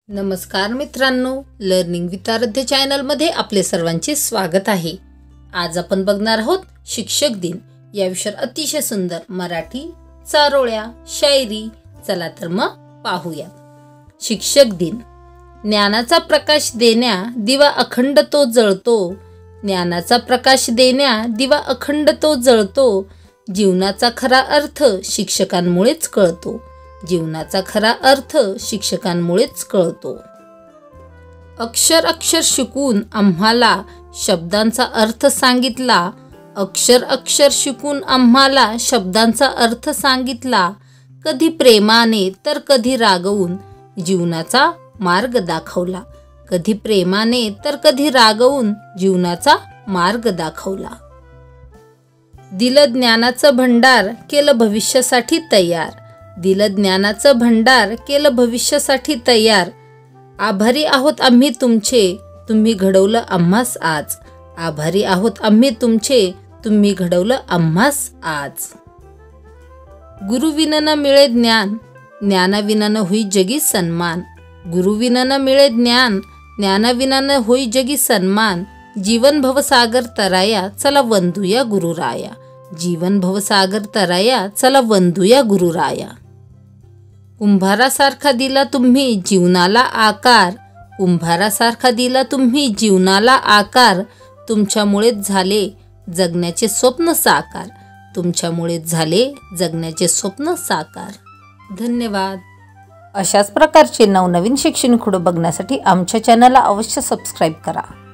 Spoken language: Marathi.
नमस्कार मित्रांनो, लर्निंग विथ आराध्य चॅनलमध्ये आपले सर्वांचे स्वागत आहे। आज आपण बघणार आहोत शिक्षक दिन या विषयावर अतिशय सुंदर मराठी चारोळ्या शायरी। चला तर मग पाहूया। शिक्षक दिन। ज्ञानाचा प्रकाश देण्या दिवा अखंड तो जळतो, ज्ञानाचा प्रकाश देण्या दिवा अखंड तो जळतो, जीवनाचा खरा अर्थ शिक्षकांमुळेच कळतो, जीवनाचा खरा अर्थ शिक्षकांमुळेच कळतो। अक्षर अक्षर शिकून आम्हाला शब्दांचा अर्थ सांगितला, अक्षर अक्षर शिकून आम्हाला शब्दांचा अर्थ सांगितला, कधी प्रेमाने तर कधी रागवून जीवनाचा मार्ग दाखवला, कधी प्रेमाने तर कधी रागवून जीवनाचा मार्ग दाखवला। दिलं ज्ञानाचं भंडार केलं भविष्यासाठी तयार, दिलं ज्ञानाचं भंडार केलं भविष्यासाठी तयार, आभारी आहोत आम्ही तुमचे तुम्ही घडवलं आम्हास आज, आभारी आहोत आम्ही तुमचे तुम्ही घडवलं आम्हास आज। गुरुविना न मिळे ज्ञान, ज्ञानाविना न होई जगी सन्मान, गुरुविना न मिळे ज्ञान, ज्ञानाविना न होई जगी सन्मान, जीवन भवसागर तराया चला वंदूया गुरुराया, जीवन भवसागर तराया चला वंदूया गुरुराया। कुंभारासारखा दिला तुम्ही जीवनाला आकार, कुंभारासारखा दिला तुम्ही जीवनाला आकार, तुमच्यामुळेच झाले जगण्याचे स्वप्न साकार, तुमच्यामुळेच झाले जगण्याचे स्वप्न साकार। धन्यवाद। अशाच प्रकारचे नवनवीन शैक्षणिक व्हिडिओ बघण्यासाठी आमच्या चॅनलला अवश्य सबस्क्राईब करा।